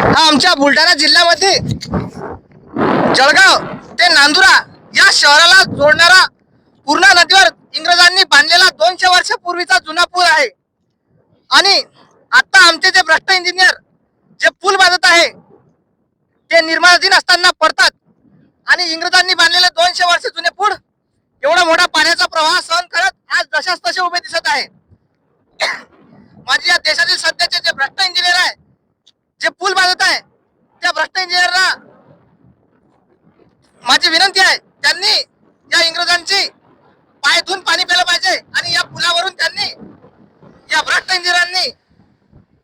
हा आमच्या बुलढाणा जिल्ह्यामध्ये जळगाव ते नांदुरा या शहराला जोडणारा पूर्णा नदीवर इंग्रजांनी बांधलेला 200 वर्षापूर्वीचा जुना पूल आहे। आणि आता आमचे जे भ्रष्ट इंजिनियर जे पूल बांधत आहे ते निर्माणाधीन असताना पडतात आणि इंग्रजांनी बांधलेले 200 वर्ष जुने पूल एवढा मोठा पाण्याचा प्रवाह सहन करत आज जशाच तसे उभे दिसत आहे। माझी या देशातील सध्याचे जे भ्रष्ट इंजिनियर आहे जे पूल बांधत आहे त्या भ्रष्ट इंजिनियरला माझी विनंती आहे त्यांनी या इंग्रजांची पाय धुवून पाणी प्यायला पाहिजे आणि या पुलावरून त्यांनी या भ्रष्ट इंजिनियरांनी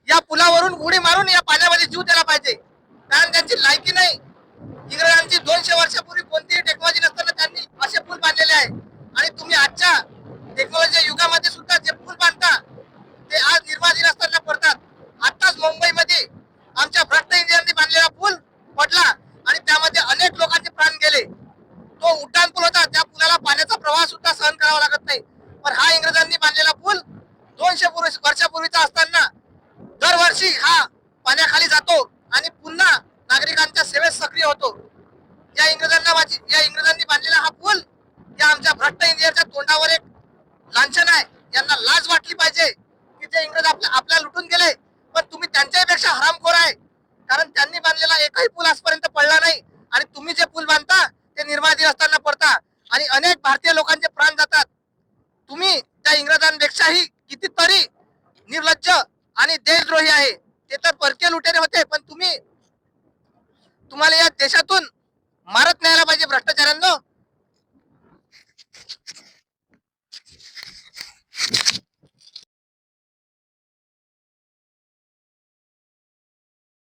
या पुलावरून उडी मारून या पाण्यामध्ये जीव द्यायला पाहिजे, कारण त्यांची लायकी नाही। इंग्रजांची 200 वर्षापूर्वी कोणतीही टेक्नॉलॉजी नसताना त्यांनी असे पूल बांधलेले आहे आणि तुम्ही आजच्या टेक्नॉलॉजी युगामध्ये सुद्धा जे पूल बांधता ते आज निर्माणाधीन असताना पडतात। आताच मुंबईमध्ये आमच्या भ्रष्ट इंजिनियरांनी बांधलेला पूल पडला आणि त्यामध्ये अनेक लोकांचे प्राण गेले। तो उड्डाण पूल होता, त्या पुलाला पाण्याचा प्रवाह सुद्धा सहन करावा लागत नाही, पण हा इंग्रजांनी बांधलेला पूल 200 वर्षापूर्वीचा असताना दरवर्षी हा पाण्याखाली जातो आणि पुन्हा नागरिकांच्या सेवेत सक्रिय होतो। या इंग्रजांनी बांधलेला हा पूल या आमच्या भ्रष्ट इंजिनियरच्या तोंडावर एक लांछन आहे। यांना लाज वाटली पाहिजे की जे इंग्रज आपल्या लुटून गेले, पण तुम्ही त्यांच्यापेक्षा हरामखोर आहे, कारण त्यांनी बांधलेला एकही पूल आजपर्यंत पडला नाही आणि तुम्ही जे पूल बांधता ते निर्माणाधीन असताना पडता आणि अनेक भारतीय लोकांचे प्राण जातात। तुम्ही त्या इंग्रजांपेक्षाही कितीतरी निर्लज्ज आणि देशद्रोही आहे। ते तर परकीय लुटेरे होते, पण तुम्हाला या देशातून मारत न्यायला पाहिजे भ्रष्टाचारांनो।